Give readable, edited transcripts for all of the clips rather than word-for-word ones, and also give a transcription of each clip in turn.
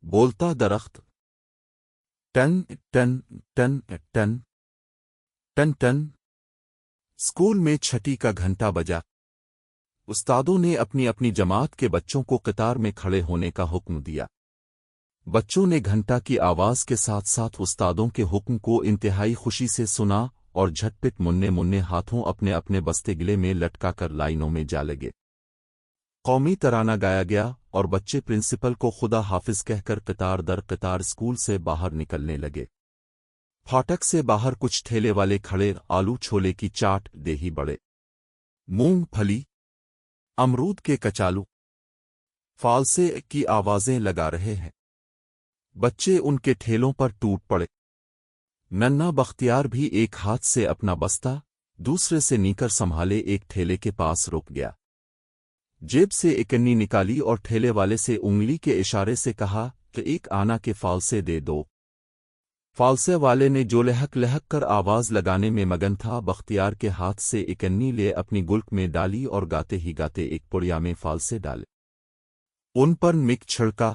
بولتا درخت ٹن ٹن ٹن ٹن ٹن ٹن۔ اسکول میں چھٹی کا گھنٹہ بجا۔ استادوں نے اپنی اپنی جماعت کے بچوں کو قطار میں کھڑے ہونے کا حکم دیا۔ بچوں نے گھنٹہ کی آواز کے ساتھ ساتھ استادوں کے حکم کو انتہائی خوشی سے سنا اور جھٹ پٹ مننے مننے ہاتھوں اپنے اپنے بستے گلے میں لٹکا کر لائنوں میں جا لگے۔ قومی ترانہ گایا گیا اور بچے پرنسپل کو خدا حافظ کہہ کر قطار در قطار اسکول سے باہر نکلنے لگے۔ پھاٹک سے باہر کچھ ٹھیلے والے کھڑے آلو چھولے کی چاٹ، دیہی بڑے، مونگ پھلی، امرود کے کچالو، فالسے کی آوازیں لگا رہے ہیں۔ بچے ان کے ٹھیلوں پر ٹوٹ پڑے۔ ننھا بختیار بھی ایک ہاتھ سے اپنا بستہ دوسرے سے نیکر سنبھالے ایک ٹھیلے کے پاس رک گیا۔ جیب سے ایک کنی نکالی اور ٹھیلے والے سے انگلی کے اشارے سے کہا کہ ایک آنا کے فالسے دے دو۔ فالسے والے نے جو لہک لہک کر آواز لگانے میں مگن تھا، بختیار کے ہاتھ سے اکنی لے اپنی گلک میں ڈالی اور گاتے ہی گاتے ایک پڑیا میں فالسے ڈالے۔ ان پر مک چھڑکا،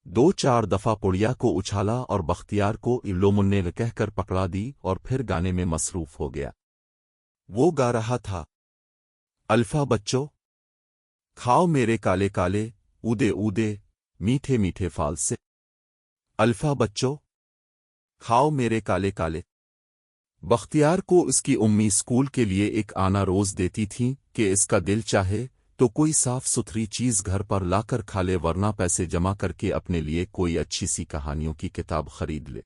دو چار دفعہ پڑیا کو اچھالا اور بختیار کو لومنے کہہ کر پکڑا دی اور پھر گانے میں مصروف ہو گیا۔ وہ گا رہا تھا، الفا بچوں کھاؤ میرے کالے کالے اودے اودے میٹھے میٹھے فالسے، الفا بچوں کھاؤ میرے کالے کالے۔ بختیار کو اس کی امی اسکول کے لیے ایک آنا روز دیتی تھیں کہ اس کا دل چاہے تو کوئی صاف ستھری چیز گھر پر لا کر کھا لے، ورنہ پیسے جمع کر کے اپنے لیے کوئی اچھی سی کہانیوں کی کتاب خرید لے۔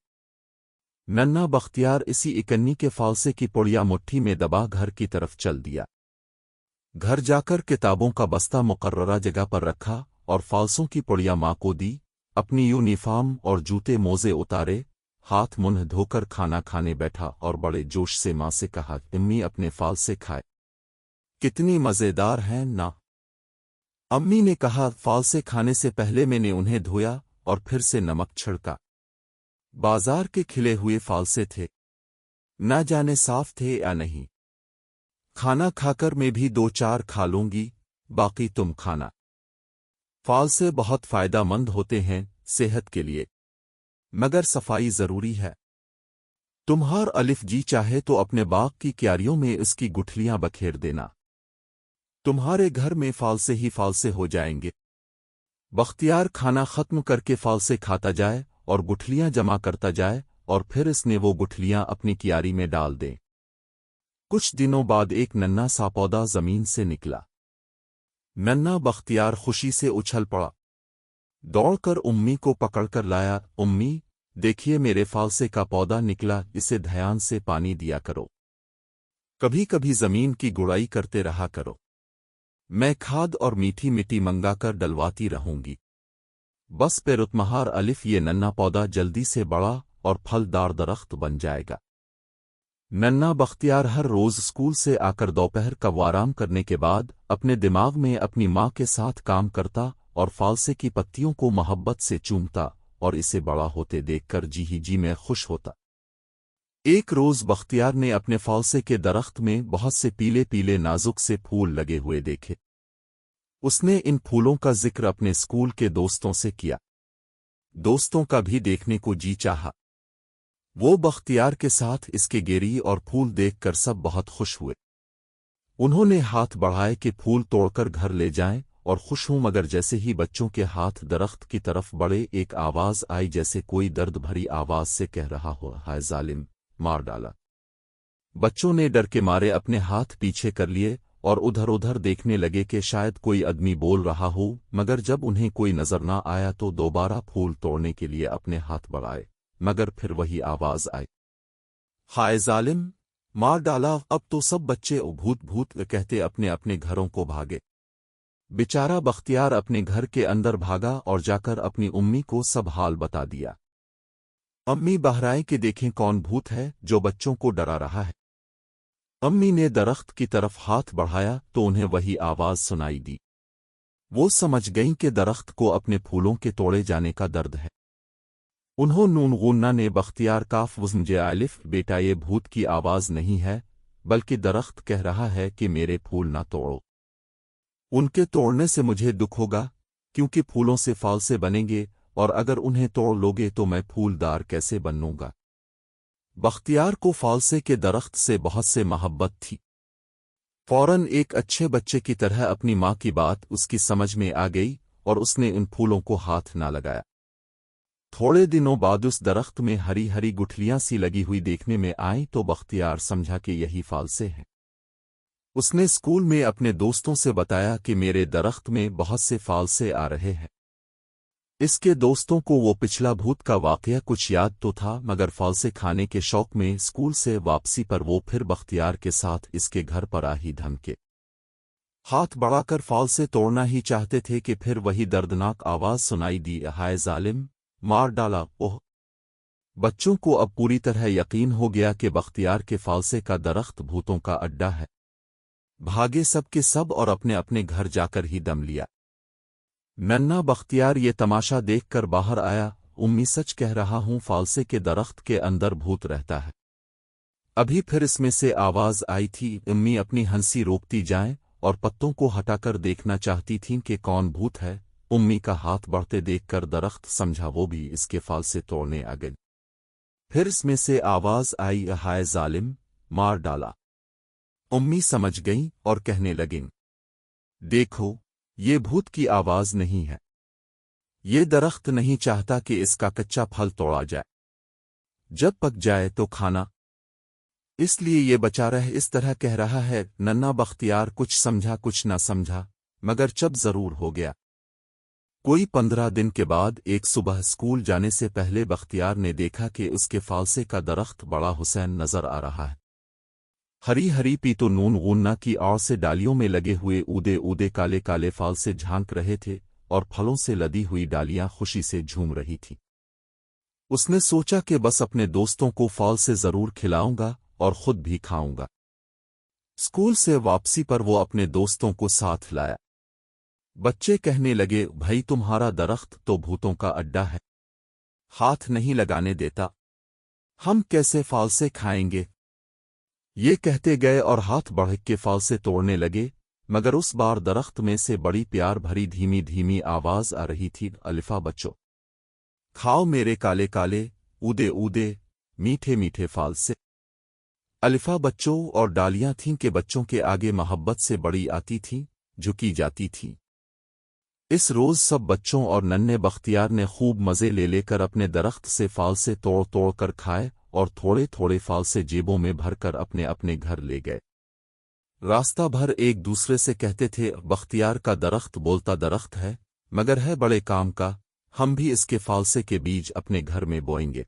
ننھا بختیار اسی اکنی کے فالسے کی پڑیا مٹھی میں دبا گھر کی طرف چل دیا۔ گھر جا کر کتابوں کا بستہ مقررہ جگہ پر رکھا اور فالسوں کی پڑیا ماں کو دی۔ اپنی یونیفارم اور جوتے موزے اتارے، ہاتھ منہ دھو کر کھانا کھانے بیٹھا اور بڑے جوش سے ماں سے کہا، امی اپنے فالسے کھائے، کتنی مزیدار ہیں نا۔ امی نے کہا، فالسے کھانے سے پہلے میں نے انہیں دھویا اور پھر سے نمک چھڑکا۔ بازار کے کھلے ہوئے فالسے تھے، نہ جانے صاف تھے یا نہیں۔ کھانا کھا کر میں بھی دو چار کھا لوں گی، باقی تم کھانا۔ فالسے بہت فائدہ مند ہوتے ہیں صحت کے لیے، مگر صفائی ضروری ہے۔ تمہار الف جی چاہے تو اپنے باغ کی کیاریوں میں اس کی گٹھلیاں بکھیر دینا، تمہارے گھر میں فالسے ہی فالسے ہو جائیں گے۔ بختیار کھانا ختم کر کے فالسے کھاتا جائے اور گٹھلیاں جمع کرتا جائے اور پھر اس نے وہ گٹھلیاں اپنی کیاری میں ڈال دیں۔ کچھ دنوں بعد ایک ننھا سا پودا زمین سے نکلا۔ ننھا بختیار خوشی سے اچھل پڑا، دوڑ کر امی کو پکڑ کر لایا، امی دیکھیے میرے فالسے کا پودا نکلا، اسے دھیان سے پانی دیا کرو، کبھی کبھی زمین کی گڑائی کرتے رہا کرو، میں کھاد اور میٹھی مٹی منگا کر ڈلواتی رہوں گی۔ بس پیرتمہار الف یہ ننھا پودا جلدی سے بڑا اور پھل دار درخت بن جائے گا۔ ننھا بختیار ہر روز اسکول سے آ کر دوپہر کا آرام کرنے کے بعد اپنے دماغ میں اپنی ماں کے ساتھ کام کرتا اور فالسے کی پتیوں کو محبت سے چومتا اور اسے بڑا ہوتے دیکھ کر جی ہی جی میں خوش ہوتا۔ ایک روز بختیار نے اپنے فالسے کے درخت میں بہت سے پیلے پیلے نازک سے پھول لگے ہوئے دیکھے۔ اس نے ان پھولوں کا ذکر اپنے اسکول کے دوستوں سے کیا۔ دوستوں کا بھی دیکھنے کو جی چاہا۔ وہ بختیار کے ساتھ اس کے گیری اور پھول دیکھ کر سب بہت خوش ہوئے۔ انہوں نے ہاتھ بڑھائے کہ پھول توڑ کر گھر لے جائیں اور خوش ہوں، مگر جیسے ہی بچوں کے ہاتھ درخت کی طرف بڑھے ایک آواز آئی جیسے کوئی درد بھری آواز سے کہہ رہا ہو، ہائے ظالم، مار ڈالا۔ بچوں نے ڈر کے مارے اپنے ہاتھ پیچھے کر لیے اور ادھر ادھر دیکھنے لگے کہ شاید کوئی آدمی بول رہا ہو، مگر جب انہیں کوئی نظر نہ آیا تو دوبارہ پھول توڑنے کے لیے اپنے ہاتھ بڑھائے، مگر پھر وہی آواز آئی، ہائے ظالم، مار ڈالا۔ اب تو سب بچے بھوت بھوت کہتے اپنے اپنے گھروں کو بھاگے۔ بیچارہ بختیار اپنے گھر کے اندر بھاگا اور جا کر اپنی امی کو سب حال بتا دیا۔ امی بہرائیں کہ دیکھیں کون بھوت ہے جو بچوں کو ڈرا رہا ہے۔ امی نے درخت کی طرف ہاتھ بڑھایا تو انہیں وہی آواز سنائی دی۔ وہ سمجھ گئیں کہ درخت کو اپنے پھولوں کے توڑے جانے کا درد ہے۔ انہوں نون غنہ نے بختیار کاف وزن جے الف، بیٹا یہ بھوت کی آواز نہیں ہے بلکہ درخت کہہ رہا ہے کہ میرے پھول نہ توڑو، ان کے توڑنے سے مجھے دکھ ہوگا کیونکہ پھولوں سے فالسے بنیں گے اور اگر انہیں توڑ لوگے تو میں پھولدار کیسے بنوں گا؟ بختیار کو فالسے کے درخت سے بہت سے محبت تھی۔ فوراً ایک اچھے بچے کی طرح اپنی ماں کی بات اس کی سمجھ میں آ گئی اور اس نے ان پھولوں کو ہاتھ نہ لگایا۔ تھوڑے دنوں بعد اس درخت میں ہری ہری گٹھلیاں سی لگی ہوئی دیکھنے میں آئیں تو بختیار سمجھا کہ یہی فالسے ہیں۔ اس نے اسکول میں اپنے دوستوں سے بتایا کہ میرے درخت میں بہت سے فالسے آ رہے ہیں۔ اس کے دوستوں کو وہ پچھلا بھوت کا واقعہ کچھ یاد تو تھا، مگر فالسے کھانے کے شوق میں اسکول سے واپسی پر وہ پھر بختیار کے ساتھ اس کے گھر پر آ ہی دھمکے ہاتھ بڑھا کر فالسے توڑنا ہی چاہتے تھے کہ پھر وہی دردناک آواز سنائی دی، ہائے ظالم، مار ڈالا۔ اوہ! بچوں کو اب پوری طرح یقین ہو گیا کہ بختیار کے فالسے کا درخت بھوتوں کا اڈا ہے۔ بھاگے سب کے سب اور اپنے اپنے گھر جا کر ہی دم لیا۔ ننھا بختیار یہ تماشا دیکھ کر باہر آیا، امی سچ کہہ رہا ہوں، فالسے کے درخت کے اندر بھوت رہتا ہے۔ ابھی پھر اس میں سے آواز آئی تھی۔ امی اپنی ہنسی روکتی جائیں اور پتوں کو ہٹا کر دیکھنا چاہتی تھیں کہ کون بھوت ہے۔ امی کا ہاتھ بڑھتے دیکھ کر درخت سمجھا وہ بھی اس کے فالسے توڑنے آ گئی۔ پھر اس میں سے آواز آئی، ہائے ظالم، مار ڈالا۔ امی سمجھ گئیں اور کہنے لگیں، دیکھو، یہ بھوت کی آواز نہیں ہے، یہ درخت نہیں چاہتا کہ اس کا کچا پھل توڑا جائے، جب پک جائے تو کھانا، اس لیے یہ بچا رہ اس طرح کہہ رہا ہے۔ ننھا بختیار کچھ سمجھا کچھ نہ سمجھا، مگر چپ ضرور ہو گیا۔ کوئی 15 دن کے بعد ایک صبح اسکول جانے سے پہلے بختیار نے دیکھا کہ اس کے فالسے کا درخت بڑا حسین نظر آ رہا ہے۔ ہری ہری پیتو نون غنہ کی آڑ سے ڈالیوں میں لگے ہوئے اودے اودے کالے کالے فالسے جھانک رہے تھے اور پھلوں سے لدی ہوئی ڈالیاں خوشی سے جھوم رہی تھیں۔ اس نے سوچا کہ بس اپنے دوستوں کو فالسے ضرور کھلاؤں گا اور خود بھی کھاؤں گا۔ اسکول سے واپسی پر وہ اپنے دوستوں کو ساتھ لایا۔ بچے کہنے لگے، بھائی تمہارا درخت تو بھوتوں کا اڈا ہے، ہاتھ نہیں لگانے دیتا، ہم کیسے فالسے کھائیں گے؟ یہ کہتے گئے اور ہاتھ بڑھ کے فالسے توڑنے لگے، مگر اس بار درخت میں سے بڑی پیار بھری دھیمی دھیمی آواز آ رہی تھی، الفا بچو، کھاؤ میرے کالے کالے اودے اودے میٹھے میٹھے فالسے۔ الفا بچوں اور ڈالیاں تھیں کہ بچوں کے آگے محبت سے بڑی آتی تھیں، جھکی جاتی تھیں۔ اس روز سب بچوں اور ننھے بختیار نے خوب مزے لے لے کر اپنے درخت سے فالسے توڑ توڑ کر کھائے اور تھوڑے تھوڑے فالسے جیبوں میں بھر کر اپنے اپنے گھر لے گئے۔ راستہ بھر ایک دوسرے سے کہتے تھے، بختیار کا درخت بولتا درخت ہے، مگر ہے بڑے کام کا، ہم بھی اس کے فالسے کے بیج اپنے گھر میں بوئیں گے۔